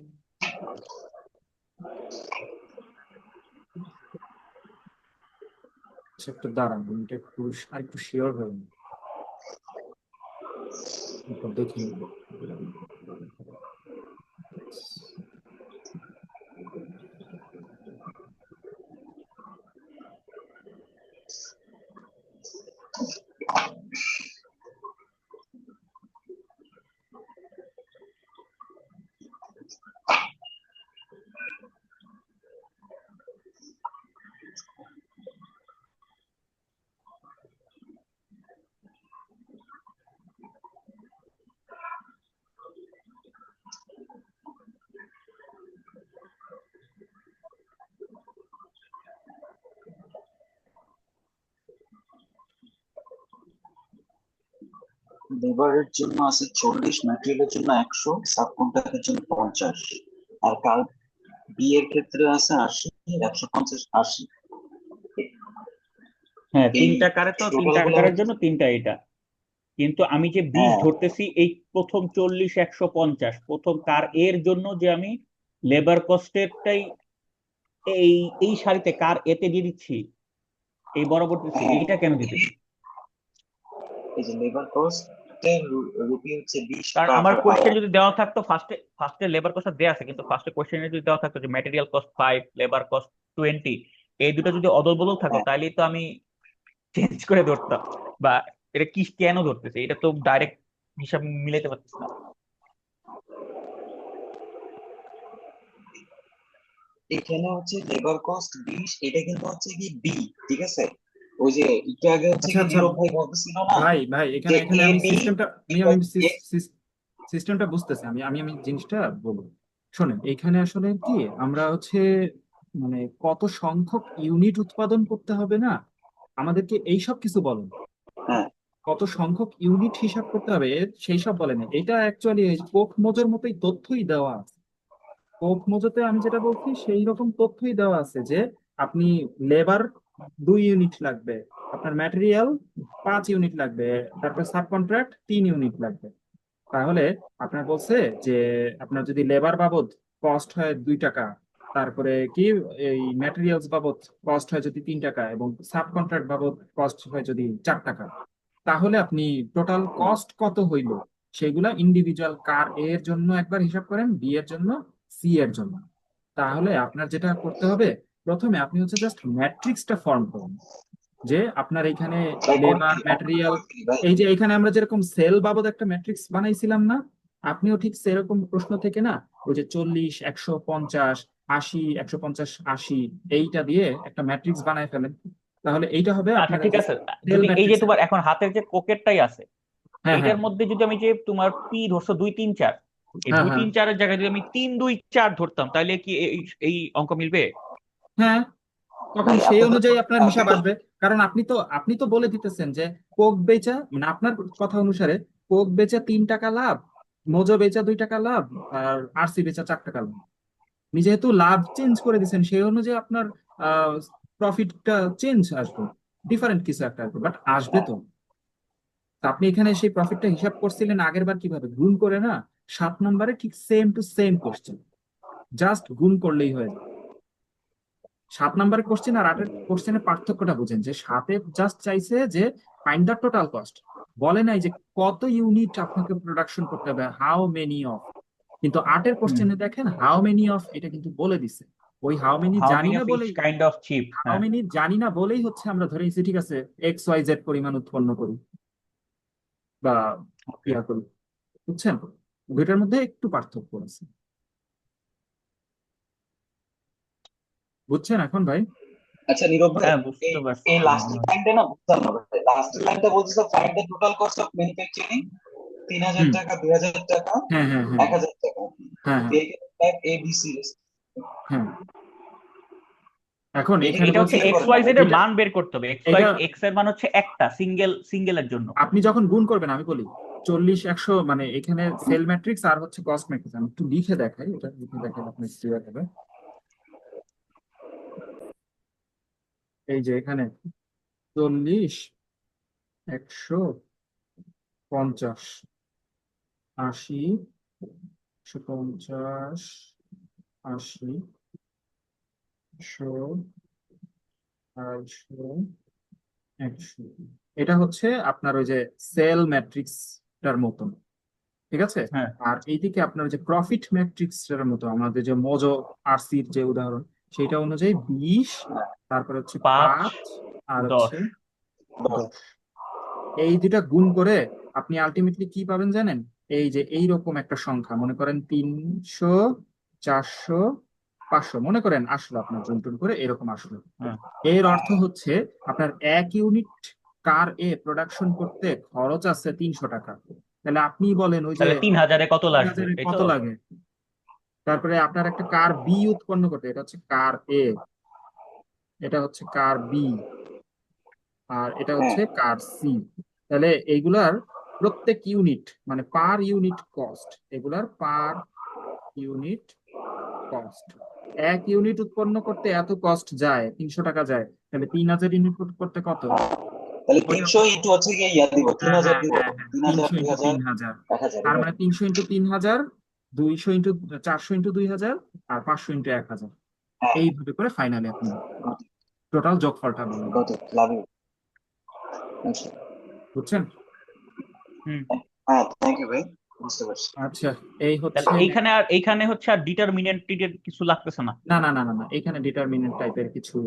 একটু দাঁড়ান, আমি এটা একটু আরেকটু শিওর হয়ে নিই। একটু দেখি। লেবারের জন্য আছে 40, ম্যাটেরিয়ালের জন্য 100, সাব কন্ট্রাক্টের জন্য 50, আর কার বি এর ক্ষেত্রে আছে 80, 150, 80। হ্যাঁ, এই তিনটা কারে তো টোটাল তিনটা গুলো কারের হচ্ছে, জন্য তিনটা এটা। কিন্তু আমি যে 20 হ্যাঁ ধরতেছি এই প্রথম 40 150 প্রথম কার এর জন্য, যে আমি লেবার কস্টেরটাই এই এই সারিতে কার এতে দিয়ে দিচ্ছি, এই বরাবর দিচ্ছি, হ্যাঁ, এইটা কেন দিতেছি? এই যে লেবার কস্ট কন্ট্রাক্টের রুপি হচ্ছে 20 কারণ আমার পার কোয়েশ্চেন আওয়ার। যদি দেওয়া থাকতো ফার্স্টে লেবার কস্ট দেওয়া আছে, কিন্তু ফার্স্টে কোয়েশ্চেনে যদি দেওয়া থাকতো যে ম্যাটেরিয়াল কস্ট 5, লেবার কস্ট 20, এই দুটো যদি অদল বদল থাকতো হ্যাঁ, তাহলে তো আমি চেঞ্জ করে ধরতাম, বা এটা কি কেন ধরতেছে, এটা তো ডাইরেক্ট হিসাব মিলাইতে পারতেছি না। এখানে হচ্ছে লেবার কস্ট 20, এটা কিন্তু হচ্ছে কি বি, ঠিক আছে? ওই যে একটু আগে হচ্ছে আচ্ছা কি আচ্ছা নীরব ভাই বলতেছিল না ভাই ভাই যে এখানে এখানে এ আমি বি সিস্টেমটা ইকুয়াল এ। সিস্টেমটা বুঝতেছি। আমি জিনিসটা বলবো। শোনেন, এইখানে আসলে কি আমরা হচ্ছে মানে কত সংখ্যক ইউনিট উৎপাদন করতে হবে না, আমাদেরকে এই সব কিছু বলেন। হ্যাঁ, কত সংখ্যক ইউনিট হিসাব করতে হবে সেই সব বলেন। এটা অ্যাকচুয়ালি কোক মোজের মতোই তথ্যই দেওয়া আছে। কোক মোজোতে আমি যেটা বলছি সেই রকম তথ্যই দেওয়া আছে যে আপনি লেবার 2 ইউনিট লাগবে, আপনার ম্যাটেরিয়াল 5 ইউনিট লাগবে, তারপর সাব কন্ট্রাক্ট 3 ইউনিট লাগবে। তাহলে আপনার বলছে যে আপনার যদি লেবার বাবদ কস্ট হয় 2 টাকা, তারপরে কি এই ম্যাটেরিয়ালস বাবদ কস্ট হয় যদি 3 টাকা, এবং সাব কন্ট্রাক্ট বাবদ কস্ট হয় যদি 4 টাকা, তাহলে আপনি টোটাল কস্ট কত হইল সেগুলা ইন্ডিভিজুয়াল কার এ এর জন্য একবার হিসাব করেন, বি এর জন্য, সি এর জন্য। তাহলে আপনার যেটা করতে হবে, প্রথমে আপনি হচ্ছে জাস্ট ম্যাট্রিক্সটা ফর্ম করুন যে আপনার এখানে ভাই করে লেবার ফেলি, অঙ্কটা ম্যাটেরিয়াল, করে ফেলি ভাই। এই যে এখানে আমরা যেরকম সেল বাবদ একটা ম্যাট্রিক্স বানাইছিলাম না, আপনিও ঠিক সেরকম প্রশ্ন থেকে না ওই যে 40, 150, 80, 150, 80 এইটা দিয়ে একটা ম্যাট্রিক্স বানায় ফেলেন। তাহলে এইটা হবে আচ্ছা আপনার ঠিক আছে, সেল যদি এই যে ম্যাট্রিক্স। তোমার এখন হাতের যে পকেটটাই আছে, হ্যাঁ হ্যাঁ এইটার মধ্যে যদি আমি যে তোমার পি ধরছো 2, 3, 4, এই হ্যাঁ 2, হ্যাঁ 3, 4-এর জায়গায় যদি আমি 3, 2, 4 ধরতাম তাহলে কি এই অঙ্ক মিলবে? হ্যাঁ, তখন ভাই সেই আপনি তো অনুযায়ী আপনার আপনি হিসাব তো আসবে। কারণ আপনি তো বলে দিতেছেন যে কোক বেচা মানে আপনার কথা অনুসারে কোক বেচা 3 টাকা লাভ, মোজো বেচা 2 টাকা লাভ, আর আরসি বেচা 4 টাকা লাভ। আপনি যেহেতু লাভ চেঞ্জ করে দিচ্ছেন সেই অনুযায়ী আপনার প্রফিটটা চেঞ্জ আসবে, ডিফারেন্ট কিছু একটা আসবে, বাট আসবে তো। তা আপনি এখানে সেই প্রফিটটা হিসাব করছিলেন আগের বার কিভাবে গুণ করে না, 7 নম্বরে ঠিক same to same question, just গুণ করলেই হয়ে যায়। 7 নম্বরের কোশ্চেন আর 8-এর কোশ্চেনের পার্থক্যটা বুঝেন, যে 7-এ জাস্ট চাইছে যে ফাইন্ড দ্য টোটাল কস্ট, বলে নাই যে কত ইউনিট আপনাকে প্রোডাকশন করতে হবে, হাউ মেনি অফ। কিন্তু 8-এর হুম, কোশ্চেনে দেখেন হাউ মেনি অফ এটা কিন্তু বলে দিছে। ওই হাউ মেনি হাউ জানি মেনি না অফ ইচ বলেই, কাইন্ড অফ চিপ। হাউ হ্যাঁ, মেনি জানি না বলেই হচ্ছে আমরা ধরে নিচ্ছি ঠিক আছে এক্স ওয়াই জেড পরিমাণ উৎপন্ন করি বা ওকে। ইয়া করি। বুঝছেন, দুইটার মধ্যে একটু পার্থক্য আছে। বুঝছেন এখন ভাই? আচ্ছা নীরব ভাই, হ্যাঁ এই বুঝতে পারছি। এই লাস্টের লাইনটা না বুঝলাম না ভাই। লাস্টের লাইনটা বলতেছে find the total cost of manufacturing, 3000 হুম। টাকা, 2000 টাকা, হ্যাঁ হ্যাঁ হ্যাঁ 1000 টাকা। হ্যাঁ হ্যাঁ এ বি সি। হ্যাঁ। এখন এটা এখানে এটা এটা হচ্ছে বলছে বের এক্স করেন না ওয়াই ভাই। জেড এর এটা মান বের করতে হবে। এক্স ওয়াই এটা এক্স এর মান হচ্ছে একটা সিঙ্গেলের জন্য। আপনি যখন গুণ করবেন আমি বলি 40, 100 মানে এখানে সেল ম্যাট্রিক্স আর হচ্ছে কস্ট ম্যাট্রিক্স, আমি একটু লিখে দেখাই, এটা লিখে দেখাই আপনার ক্লিয়ার হবে। এই যে এখানে 40, 150, 80, 150, 80, 100, 250, 100। এটা হচ্ছে আপনার ওই যে সেল ম্যাট্রিক্সটার মতন, ঠিক আছে? হ্যাঁ, আর এইদিকে আপনার যে প্রফিট ম্যাট্রিক্সটার মতো আমাদের যে মোজো আরসির যে উদাহরণ, সেটা অনুযায়ী 20, তারপরে হচ্ছে 5, 5, আর 10। হচ্ছে 10। এই দুটা গুণ করে আপনি আলটিমেটলি কি পাবেন জানেন? এই যে এইরকম একটা সংখ্যা, মনে করেন 300, 400, 500 মনে করেন আসলো, আপনার জন্টুন করে এরকম আসলো। হ্যাঁ, এর অর্থ হচ্ছে আপনার 1 ইউনিট কার এ প্রোডাকশন করতে খরচ আছে 300 টাকা। তাহলে আপনি বলেন ওই যে তাহলে 3000-এ কত আসবে 3000-এ এই কত তো? লাগে। তারপরে আপনার একটা কার বি উৎপন্ন করতে, এটা হচ্ছে কার এ, এটা হচ্ছে কার বি, আর এটা হ্যাঁ, হচ্ছে কার সি। তাহলে এইগুলার প্রত্যেক ইউনিট মানে পার ইউনিট কস্ট, এগুলার পার ইউনিট কস্ট, 1 ইউনিট উৎপন্ন করতে এত কস্ট যায়, 300 টাকা যায়। তাহলে 3000 ইউনিট করতে কত? তাহলে ওই 300 রকম। ইন্টু হচ্ছে গিয়ে ইয়া দিব, হ্যাঁ 3000 হ্যাঁ দিব। হ্যাঁ হ্যাঁ, 3000, 300 ইন্টু 2000, 3000। 1000 তার এভাবে। মানে 300 ইন্টু 3000, 200 ইন্টু 400 ইন্টু 2000, আর 500 ইন্টু 1000। হ্যাঁ, এইভাবে করে ফাইনালি আপনি গত টোটাল যোগফলটা বলেন। গত লাভ ইউ। আচ্ছা। বুঝছেন? হুম। হ্যাঁ, থ্যাংক ইউ ভাই, বুঝতে পারছি। আচ্ছা, এই তাহলে হচ্ছে এইখানে হচ্ছে আর ডিটারমিনেন্ট কিছু লাগতেছে না। না না না না না, এখানে ডিটারমিনেন্ট টাইপের কিছু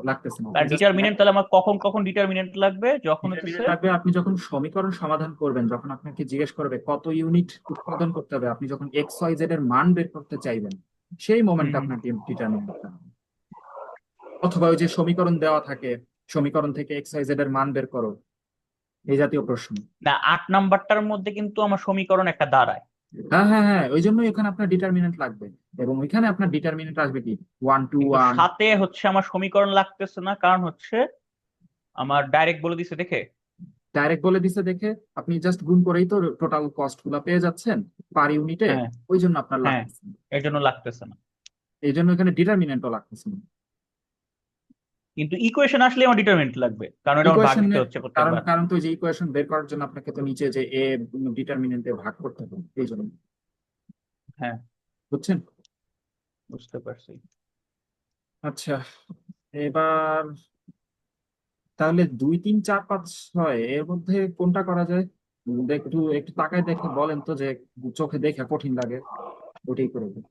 লাগতেছে না, আপনি আর জাস্ট ডিটারমিনেন্ট তাহলে আমার কখন কখন ডিটারমিনেন্ট লাগবে? যখন হচ্ছে ডিটারমিনেন্ট লাগবে আপনি যখন সমীকরণ সমাধান করবেন, যখন আপনাকে জিজ্ঞেস করবে কত ইউনিট উৎপাদন করতে হবে, আপনি যখন এক্স ওয়াই জেড এর মান বের করতে চাইবেন, সেই হুম মোমেন্টে হুম। আপনার ডিটারমিনেন্ট করতে হবে। অথবা ওই যে সমীকরণ দেওয়া থাকে, সমীকরণ থেকে এক্স ওয়াই জেড এর মান বের করো, এই জাতীয় প্রশ্ন। না, 8 নাম্বারটার মধ্যে কিন্তু আমার সমীকরণ একটা দাঁড়ায়। হ্যাঁ হ্যাঁ হ্যাঁ, ওই জন্যই এখানে আপনার ডিটারমিনেন্ট লাগবে। এবং ওইখানে আপনার ডিটারমিনেন্ট আসবে কি, 1 to কিন্তু 1। সাথে হচ্ছে আমার সমীকরণ লাগতেছে না, কারণ হচ্ছে আমার ডাইরেক্ট বলে দিছে দেখে। ডাইরেক্ট বলে দিছে দেখে আপনি জাস্ট গুণ করেই তো টোটাল কস্ট গুলা পেয়ে যাচ্ছেন পার ইউনিটে, হ্যাঁ ওই জন্য আপনার হ্যাঁ, লাগতেছে না। এর জন্য লাগতেছে না। এই জন্য এখানে ডিটারমিনেন্টও লাগতেছে না। কিন্তু ইকুয়েশন আসলে আমার ডিটারমিনেন্ট লাগবে, কারণ এটা আমার ভাগ ইকুয়েশনে দিতে হচ্ছে কারণ প্রত্যেকবার। কারণ তো ওই যে ইকুয়েশন বের করার জন্য আপনাকে তো নিচে যে এ ডিটারমিনেন্টে ভাগ করতে হবে, এই জন্য। হ্যাঁ, বুঝছেন? বুঝতে পারছি। আচ্ছা, এবার তাহলে 2 3 4 5 6 এর মধ্যে কোনটা করা যায়? একটু একটু তাকায় দেখে বলেন তো, যে চোখে দেখে কঠিন লাগে ওটাই করে দিন।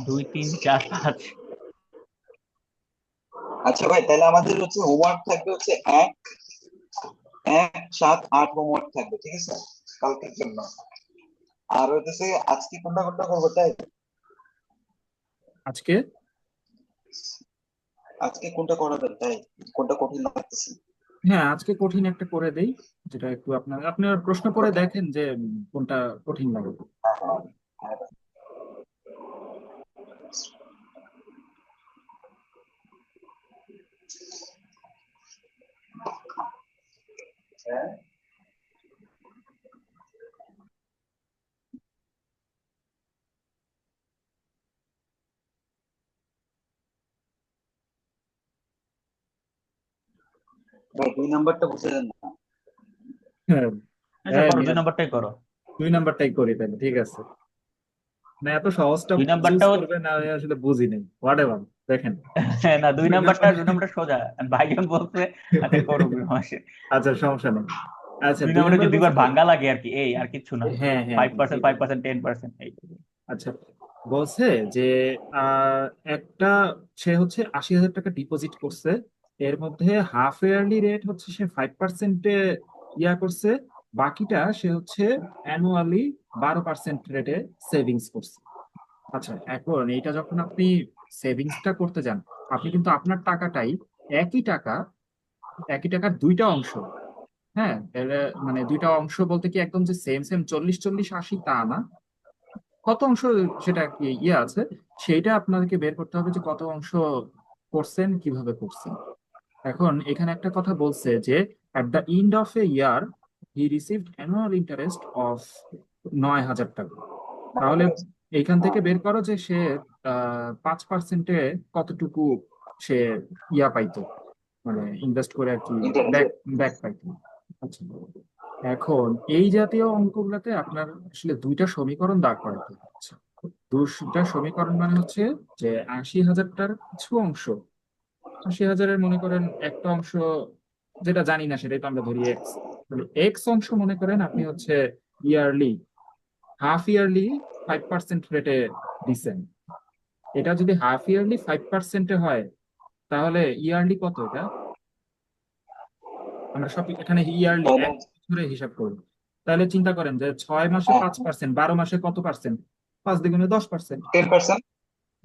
2 3 4 5। আচ্ছা ভাই, তাহলে আমাদের হচ্ছে হোমওয়ার্ক থাকবে হচ্ছে 1 1 7 8 হোমওয়ার্ক থাকবে, ঠিক আছে, কালকের জন্য। আর হচ্ছে আজকে কোনটা কোনটা করবো তাই? আজকে আজকে কোনটা করাবেন তাই? কোনটা কঠিন লাগতেছে? হ্যাঁ, আজকে কঠিন একটা করে দেই, যেটা একটু আপনার প্রশ্ন করে ওকে। দেখেন যে কোনটা কঠিন লাগে। হ্যাঁ, হ্যাঁ। ভাই 2 নাম্বারটা বুঝে দেন না। হ্যাঁ আচ্ছা হ্যাঁ, করো, মিয়া, 2 নাম্বারটাই করো। 2 নাম্বারটাই করি তাহলে, ঠিক আছে। না, এত সহজটা দুই চুজ নাম্বারটাও করবেন আমি আসলে বুঝি নাই, হোয়াট এভার। দেখেন, না, দুই দুই নাম্বারটা নাম্বার 2 নাম্বারটা সোজা। ভাইজন বলছে আচ্ছা করো সমস্যা। আচ্ছা, সমস্যা নেই। আচ্ছা, দুই দুই নাম্বারটা নাম্বার কি বলছে 2বার কি, ভাঙ্গা লাগে আর কি, এই আর কিচ্ছু না। হ্যাঁ হ্যাঁ ফাইভ হ্যাঁ, পার্সেন্ট ঠিক ফাইভ আছে। পার্সেন্ট 10%, এই। আচ্ছা, বলছে যে একটা, সে হচ্ছে 80,000 টাকা ডিপোজিট করছে, এর মধ্যে হাফ ইয়ারলি রেট হচ্ছে সে 5%-এ ইয়া করছে, বাকিটা সে হচ্ছে অ্যানুয়ালি 12% রেটে সেভিংস করছে। আচ্ছা, এখন এইটা যখন আপনি সেভিংসটা করতে যান, আপনি কিন্তু আপনার টাকাটাই, একই টাকা, একই টাকার দুইটা অংশ, হ্যাঁ, মানে দুইটা অংশ বলতে কি একদম যে সেম সেম 40 40 80 তা না, কত অংশ সেটা কি ইয়ে আছে, সেইটা আপনাদেরকে বের করতে হবে যে কত অংশ করছেন, কিভাবে করছেন। এখন এখানে একটা কথা বলছে যে at the end of A year he received annual interest of 9,000 টাকা। তাহলে এইখান থেকে হ্যাঁ, বের করো যে সে 5%-এ কতটুকু সে ইয়া পাইতো, মানে ইনভেস্ট করে আর কি, ব্যাক ইন্টারেস্ট। ব্যাক পাইতো। আচ্ছা, এখন এই জাতীয় অঙ্কগুলোতে আপনার আসলে দুইটা সমীকরণ দাঁড় করাতে হচ্ছে। দুইটা সমীকরণ মানে হচ্ছে যে 80,000টার কিছু অংশ, 80,000-এর মনে করেন একটা অংশ যেটা জানি না সেটাই তো আমরা ধরি এক্স, এক্স অংশ মনে করেন আপনি হচ্ছে ইয়ারলি, হাফ ইয়ারলি 5% রেটে দিচ্ছেন। এটা যদি হাফ ইয়ারলি 5%-এ হয়, তাহলে ইয়ারলি কত এটা? আমরা সব এখানে ইয়ারলি তাহলে এক বছরে হিসাব করি। তাহলে চিন্তা করেন যে 6 মাসে হ্যাঁ, 5%, 12 মাসে কত পার্সেন্ট, 5 দ্বিগুণে 10%, 10%।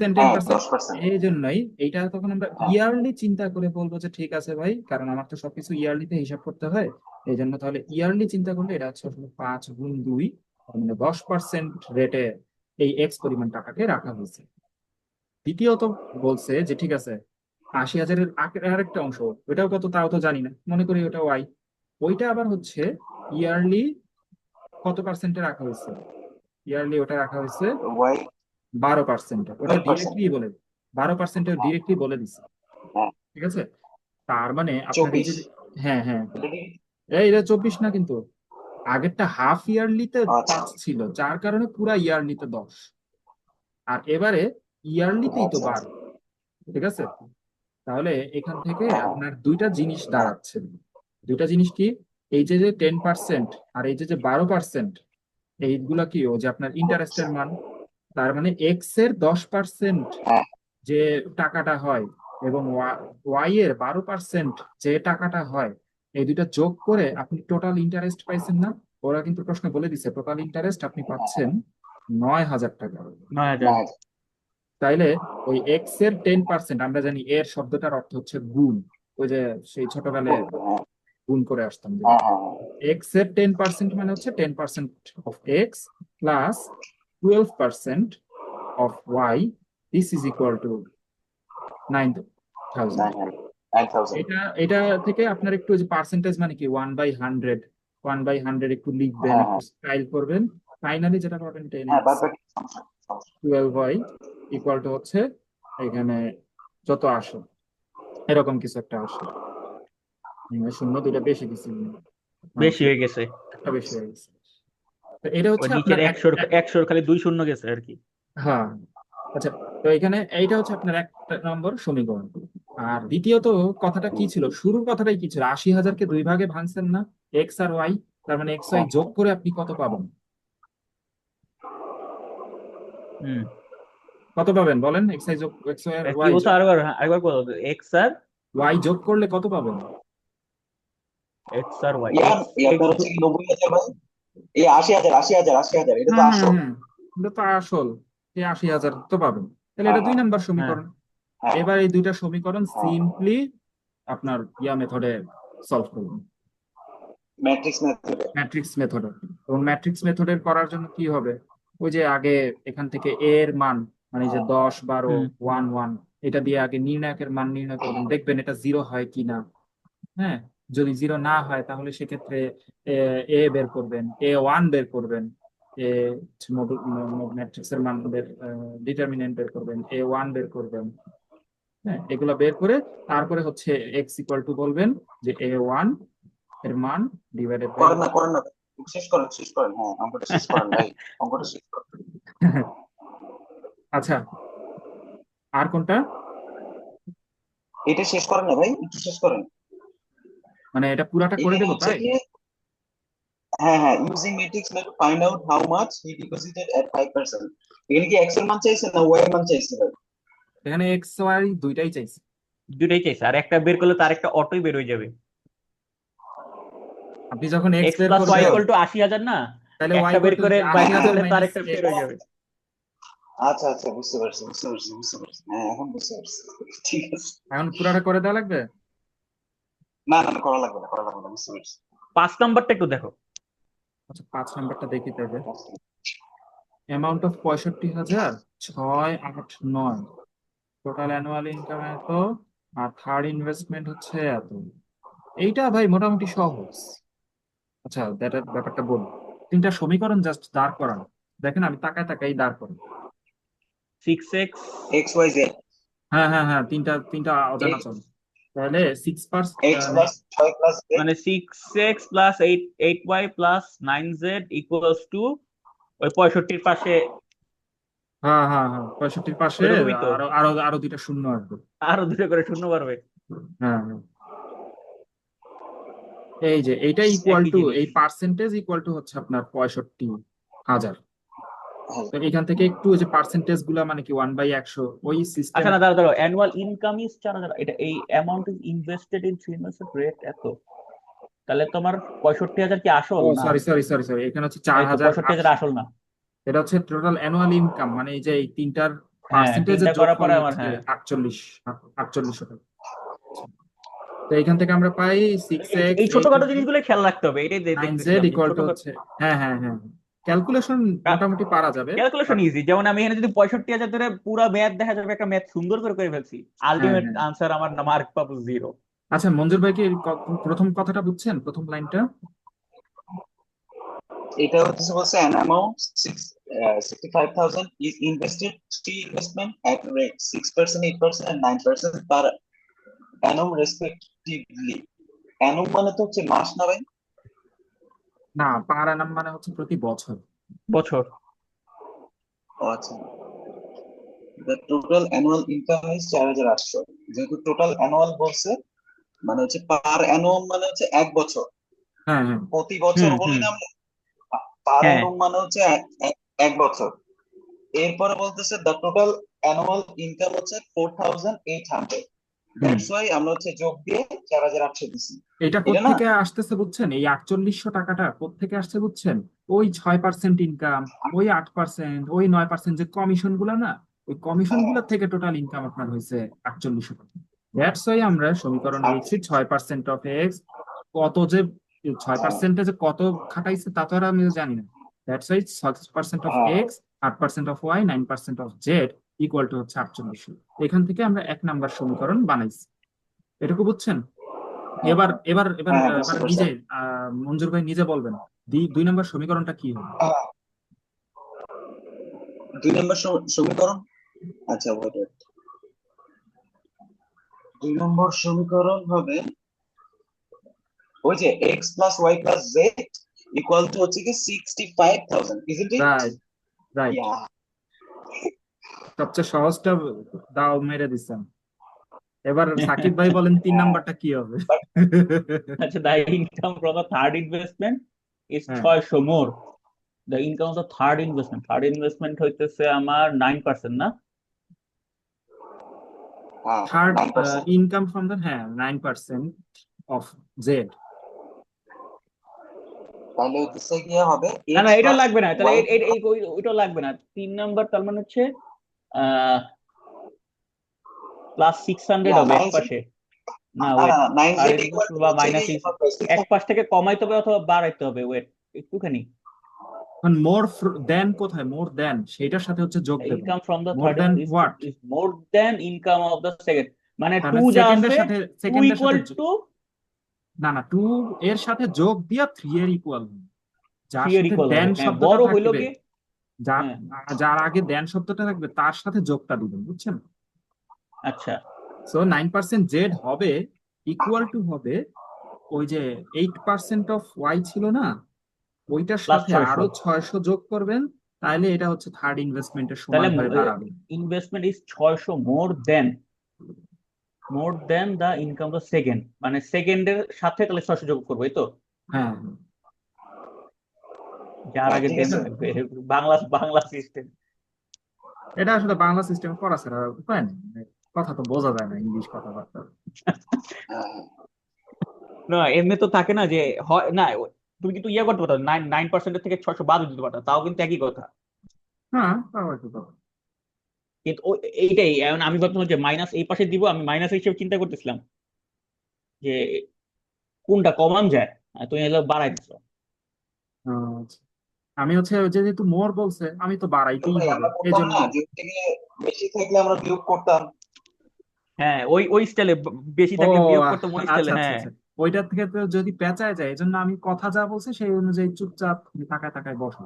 টেন টেন হ্যাঁ, পার্সেন্ট 10%। এই জন্যই এইটা তখন আমরা হ্যাঁ। ইয়ারলি চিন্তা করে বলবো যে ঠিক আছে ভাই, কারণ আমার তো সবকিছু ইয়ারলিতে হিসাব করতে হয়। এই জন্য তাহলে ইয়ারলি চিন্তা করলে এটা হচ্ছে আসলে 5 গুণ 2, মানে 10% রেটে এই এক্স পরিমাণ টাকাকে রাখা হয়েছে। দ্বিতীয়ত বলছে যে ঠিক আছে, 80,000-এর আরেকটা অংশ, ওইটাও কত তাও তো জানি না, মনে করি ওটা ওয়াই, ওইটা আবার হচ্ছে ইয়ারলি কত পার্সেন্টে রাখা হয়েছে, ইয়ারলি ওটা রাখা হয়েছে ওয়াই 12%, ওটা 12%। ডিরেক্টলি বলে, 12% হ্যাঁ। ডিরেক্টলি বলে দিচ্ছে। হ্যাঁ। ঠিক আছে, তার মানে আপনার এই 24। যে, হ্যাঁ হ্যাঁ, এটা কি? এটা 24 না কিন্তু, আগেরটা হাফ ইয়ারলিতে আচ্ছা 5 ছিল, যার কারণে পুরা ইয়ারলিতে 10, আর এবারে ইয়ারলিতেই তো আচ্ছা আচ্ছা। 12। ঠিক আছে, তাহলে এখান থেকে হ্যাঁ আপনার দুইটা জিনিস হ্যাঁ দাঁড়াচ্ছে। দুইটা জিনিস কি, এই যে 10% আর এই যে 12%, এইগুলা কি ও যে আপনার ইন্টারেস্টের মান। তার মানে এক্স এর 10% হ্যাঁ যে টাকাটা হয় এবং ওয়াই এর 12% যে টাকাটা হয়, এই দুইটা যোগ করে আপনি টোটাল ইন্টারেস্ট পাইছেন না? ওরা কিন্তু প্রশ্ন বলে দিছে টোটাল ইন্টারেস্ট আপনি পাচ্ছেন 9,000 টাকা। 9,000। না তাইলে ওই এক্স এর 10%, আমরা জানি এর শব্দটার অর্থ হচ্ছে গুণ। ওই যে সেই ছোটবেলায় হ্যাঁ গুণ করে আসতাম যে হ্যাঁ হ্যাঁ এক্স এর 10% মানে হচ্ছে 10% of x plus 12% of y, this is equal to 9,000। 9,000 এটা এটা থেকে আপনার একটু ওই যে পার্সেন্টেজ মানে কি 1/100, 1/100 একটু লিখবেন, হ্যাঁ একটু হ্যাঁ স্টাইল করবেন, ফাইনালি যেটা পাবেন টেন হ্যাঁ এক্স বাদ বাকি সমস্যা নেই, সমস্যা নেই। 12y ইকুয়াল টু হচ্ছে এখানে যত আসে এরকম কিছু একটা আসে। শূন্য দুইটা বেশি কিছু, বেশি হয়ে গেছে। একটা বেশি হয়ে গেছে। তো এটা ওই হচ্ছে আপনার নিচের একশোর খালি 2 শূন্য গেছে আর কি। হ্যাঁ। আচ্ছা, তো এখানে এইটা হচ্ছে আপনার 1 নম্বর সমীকরণ। আর দ্বিতীয়ত কথাটা কি ছিল, শুরুর কথাটাই কি ছিল, 80,000-কে 2 ভাগে ভাঙছেন না, এক্স আর ওয়াই, তার মানে এক্স ওয়াই হ্যাঁ যোগ করে আপনি কত পাবেন? হুম। কত পাবেন বলেন? এক্স আই যোগ এক্স ওয়াই আর কি ওয়াই বলছো যোগ, আরেকবার বলো। এক্স আর ওয়াই যোগ করলে কত পাবেন? এক্স আর ওয়াই ইয়ার এক্স আপনার এক্স হচ্ছে কি 90,000 ভাই, এই 80,000 80,000 80,000 এটা তো হ্যাঁ হ্যাঁ আসল। হ্যাঁ, এটা তো আসল, এই 80,000 তো পাবেন। তাহলে হ্যাঁ এটা 2 নম্বর হ্যাঁ সমীকরণ। হ্যাঁ এবার এই দুইটা সমীকরণ হ্যাঁ সিম্পলি আপনার মেথডে সলভ করবেন, ম্যাট্রিক্স মেথড। ম্যাট্রিক্স মেথডে। এবং ম্যাট্রিক্স মেথডের করার জন্য কি হবে, ওই যে আগে এখান থেকে এ এর মান মানে এই যে হ্যাঁ 10, 12, হুম 1, 1, এটা দিয়ে আগে নির্ণায়কের মান নির্ণয় করবেন, দেখবেন এটা জিরো হয় কিনা। হ্যাঁ, যদি জিরো না হয় তাহলে সেক্ষেত্রে এ এ বের করবেন, A1 বের করবেন, এ ম্যাট্রিক্সের মান বের, ডিটারমিনেন্ট বের করবেন, A1 বের করবেন। হ্যাঁ, এগুলো বের করে তারপরে হচ্ছে এক্স ইকুয়াল টু বলবেন যে A1 এর মান ডিভাইডেড বাই করেন না ভাই। শেষ করেন, হ্যাঁ অঙ্কটা শেষ করেন ভাই, অঙ্কটা শেষ করেন। আচ্ছা, আর কোনটা? এটা শেষ করেন না ভাই, একটু শেষ করেন। মানে এটা পুরাটা করে এখানে দেবো হচ্ছে তাই? কি, হ্যাঁ হ্যাঁ, using matrix method find out how much he deposited at 5%। এখানে কি এক্স এর মান চাইছে না ওয়াই এর মান চাইছে ভাই? এখানে এক্স ওয়াই দুইটাই চাইছি। দুটাই চাইছে, আর একটা বের করলে তার একটা অটোই বের হয়ে যাবে। আপনি যখন এক্স এক্স বের প্লাস ওয়াই করবেন ইকুয়াল টু 80,000 না, তাহলে ওয়াই একটা বের করতে করে হচ্ছে আশি বাইরে হাজার করলে তার মাইনাস একটা বের এক্স হয়ে যাবে। আচ্ছা আচ্ছা, বুঝতে পারছি, হ্যাঁ এখন বুঝতে পারছি। ঠিক আছে। এখন পুরাটা করে দেওয়া লাগবে। না না না, করা লাগবে না, বুঝতে পারছি। 5 নাম্বারটা একটু দেখো। আচ্ছা, 5 নম্বরটা দেখি তবে। Amount of 65,689, total annual income এত, আর থার্ড ইনভেস্টমেন্ট হচ্ছে এত। এইটা ভাই মোটামুটি সহজ। আচ্ছা, ব্যাপারটা বলি, 3টা সমীকরণ জাস্ট দাঁড় করানো, দেখেন আমি তাকায় তাকাই দাঁড় করানো। 6x এক্স ওয়াই জেড, হ্যাঁ হ্যাঁ হ্যাঁ, তিনটা তিনটা অজানা এক্স চল। তাহলে 6%, এক্স প্লাস 6 প্লাস জেড। মানে 6x plus 8y plus 9z equals to ওই 65-র পাশে। হ্যাঁ হ্যাঁ হ্যাঁ, 65-র পাশে ওইরকমই তো, আরো আরো আরো দুইটা শূন্য আসবে। আরো দুটো করে শূন্য বাড়বে। হ্যাঁ হ্যাঁ, এই যে এইটা ইকুয়াল একই টু, জিনিস। এই পার্সেন্টেজ ইকুয়াল টু হচ্ছে আপনার 65,000। হ্যাঁ তো এখান থেকে একটু ওই যে পার্সেন্টেজ গুলা মানে কি 1/100 ওই সিস্টেম। আচ্ছা না, দাঁড়াও দাঁড়াও, অ্যানুয়াল ইনকাম ইজ 4,000, এটা এই amount is invested in 3 months rate এত, তাহলে তোমার 65,000 কি আসল ও না? সরি, এখানে হচ্ছে চার এই তো হাজার 65,000 আটশো আসল না। এটা হচ্ছে টোটাল অ্যানুয়াল ইনকাম, মানে এই যে এই তিনটার হ্যাঁ পার্সেন্টেজের তিনটা করার যোগফল পরে আমার, হচ্ছে হ্যাঁ 4800 টাকা। তো এখান থেকে আমরা পাই সিক্স এই এক্স এই ছোটখাটো জিনিসগুলো খেয়াল রাখতে হবে, এটাই নাইন জেড দেখতেছিলাম যে ইকুয়াল টু ছোটখাটো হচ্ছে, হ্যাঁ হ্যাঁ হ্যাঁ, ক্যালকুলেশন মোটামুটি পারা যাবে। Calculation but easy. যেমন আমি এখানে যদি 65,000 ধরে পুরো ম্যাথ দেখা যাবে, একটা ম্যাথ সুন্দর করে করে ফেলছি, হ্যাঁ আলটিমেট হ্যাঁ, আনসার আমার মার্ক পাবো 0। আচ্ছা মঞ্জুর ভাই কি প্রথম কথাটা বুঝছেন, প্রথম লাইনটা? এটা হচ্ছে বলছে an amount 65,000 is invested to investment at rate 6%, 8% and 9% per annum respectively। annum মানে তো হচ্ছে মাস না ভাই? না, পার annum মানে হচ্ছে প্রতি বছর। বছর। ও আচ্ছা, the total annual income is 4,800। যেহেতু টোটাল অ্যানুয়াল বলছে, মানে হচ্ছে পার annum মানে হচ্ছে এক বছর, হ্যাঁ হ্যাঁ প্রতি বছর হুম বলি হুম না আমরা, পার হ্যাঁ অ্যানুম মানে হচ্ছে এক বছর। এরপরে বলতেছে দ্য টোটাল অ্যানুয়াল ইনকাম হচ্ছে 4,800। হুম দ্যাটস ওয়াই আমরা হচ্ছে যোগ দিয়ে 4,800 দিছি, এটা এটা না? কোত্থেকে আসতেছে বুঝছেন? এই 4800 টাকাটা কোত্থেকে আসছে বুঝছেন? ওই 6% ইনকাম, ওই 8%, ওই 9% যে কমিশন গুলা না, ওই কমিশন হ্যাঁ, গুলা থেকে টোটাল ইনকাম আপনার হয়েছে 4800 টাকা। দ্যাটস ওয়াই আমরা সমীকরণে লিখছি আচ্ছা, 6% অফ এক্স। কত যে ছয় হ্যাঁ, পার্সেন্টে যে কত খাটাইছে তা তো আর আমি জানি না। দ্যাটস ওয়াই 6% অফ হ্যাঁ, x, 8% of y, 9% of z equal to হচ্ছে 4800। এখান থেকে আমরা 1 নাম্বার সমীকরণ বানাইছি। এটুকু বুঝছেন? হ্যাঁ, এবার এবার এবার হ্যাঁ, বুঝতে এবার পারছি। নিজে মঞ্জুর ভাই নিজে বলবেন 2 নম্বর সমীকরণটা কি হবে? আহ, 2 নম্বর সমীকরণ, আচ্ছা wait, wait. 2 নম্বর সমীকরণ হবে ওই যে x plus y plus z equal to হচ্ছে কি 65,000, isn't it? Right, right. Yeah, সবচেয়ে সহজটা দাও মেরে দিচ্ছেন। এবার সাকিব ভাই বলেন 3 নাম্বারটা কি হবে? বাট আচ্ছা, the income from the third investment is হ্যাঁ, 600 মোর। The income of the third investment হইতেছে আমার 9%, না? হ্যাঁ, থার্ড 9%। ইনকাম ফ্রম দ্য, হ্যাঁ, 9% অফ জেড। তাহলে হচ্ছে গিয়ে হবে না না, এক্স এটা প্লাস লাগবে না, তাহলে ওয়াই। ওইটা লাগবে না। 3 নাম্বার তার মানে হচ্ছে আহ +600 ইয়া হবে এক 9 জেড, পাশে। না, না ওয়েট। না না, 9 third z equal investment to বা হচ্ছে মাইনাস গিয়ে এক পাশ থেকে কমাইতে হবে অথবা বাড়াইতে হবে, ওয়েট একটুখানি। মোর দেন কোথায়? মোর দেন সেটার সাথে হচ্ছে যোগ দেবেন। Income from the more third than what? Is more than income of the second, মানে তার টু মানে যা আছে, টু সেকেন্ডের সাথে ইকুয়াল টু না না, 2 এর সাথে যোগ দিয়া 3 এর ইকুয়াল হবে। যার 3 এর সাথে ইকুয়াল দেন হবে। হ্যাঁ, শব্দটা বড় হইলো থাকবে, কি? যার হ্যাঁ, যার আগে দেন শব্দটা থাকবে তার সাথে যোগটা দিবেন, বুঝছেন? আচ্ছা, সো 9% জেড হবে ইকুয়াল টু হবে ওই যে 8% অফ ওয়াই ছিল না, ওইটার প্লাস সাথে 600। আরো 600 যোগ করবেন। তাহলে এটা হচ্ছে থার্ড ইনভেস্টমেন্টের তাহলে সমান হয়ে দাঁড়াবে। Investment is 600 more than the income the second, মানে সেকেন্ডের সাথে তাহলে 600 যোগ করবো, এই তো? হ্যাঁ, যার হ্যাঁ, আগে ঠিক দেন আছে। থাকবে। বাংলা বাংলা সিস্টেম। এটা আসলে বাংলা সিস্টেম করা ছাড়া উপায় নেই, মানে কথা তো বোঝা যায় না ইংলিশ কথাবার্তা। হ্যাঁ, না, এমনি তো থাকে না যে হয় না, তুমি কিন্তু ইয়ে করতে পারো, 9% থেকে 600 বাদ দিতে পারো, তাও কিন্তু একই কথা। হ্যাঁ, তাও একটু কথা। কিন্তু এইটাই এখন আমি ভাবছিলাম যে মাইনাস এই পাশে দিব, আমি মাইনাস হিসেবে চিন্তা করতেছিলাম যে কোনটা কমান যায়, আর তুমি এগুলো বাড়াই দিছো। আচ্ছা। আমি হচ্ছে ওই যে যেহেতু মোর বলছে আমি তো তো বাড়াইতেই ভাই হবে আমরা এই করতাম জন্য। না যে থেকে বেশি থাকলে আমরা বিয়োগ করতাম। হ্যাঁ, ওই ওই স্টাইলে বেশি ও থাকলে বিয়োগ করতে, ওই আচ্ছা স্টাইলে, আচ্ছা হ্যাঁ। আচ্ছা। ওইটা থেকে তো যদি পেঁচায় যায়, এই জন্য আমি কথা যা বলছে সেই অনুযায়ী চুপচাপ তাকায় তাকায় বসে।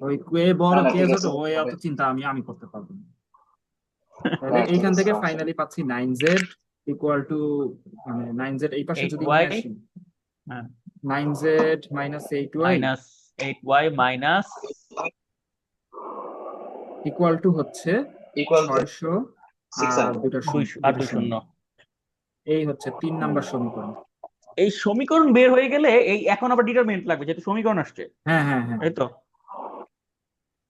ওই কে না বড় না, কে ঠিক ছোট আছে, ওই অত হবে। চিন্তা আমি আমি করতে পারবো না। তাহলে হ্যাঁ, ঠিক এইখান আছে, থেকে সমস্যা নেই। ফাইনালি পাচ্ছি 9Z ইকুয়াল টু, মানে 9Z এই পাশে এইট যদি নিয়ে ওয়াই আসি, হ্যাঁ, 9Z minus 8Y -8y minus equal to হচ্ছে ইকুয়াল টু 600 সিক্স আর হান্ড্রেড দুটা শূন্য, 2 আর 2 শূন্য। এই হচ্ছে 3 নাম্বার সমীকরণ। এই সমীকরণ বের হয়ে গেলে এই এখন আবার ডিটারমিনেন্ট লাগবে, যেহেতু সমীকরণ আসছে, হ্যাঁ হ্যাঁ হ্যাঁ, এই তো?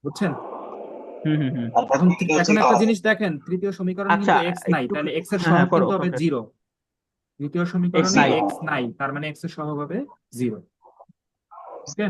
বুঝছেন? হুম হুম হুম। আর এখন বাকি এটা হচ্ছে এখন একটা হবে। জিনিস দেখেন, তৃতীয় সমীকরণে আচ্ছা, কিন্তু এক্স নাই, একটু, তাহলে এক্স এর হ্যাঁ হ্যাঁ, সহগ করো কিন্তু হবে কমপ্লিট। 0। তৃতীয় এক্স সমীকরণে নাই। এক্স নাই, তার মানে এক্স এর সহগ হবে 0। ওকে।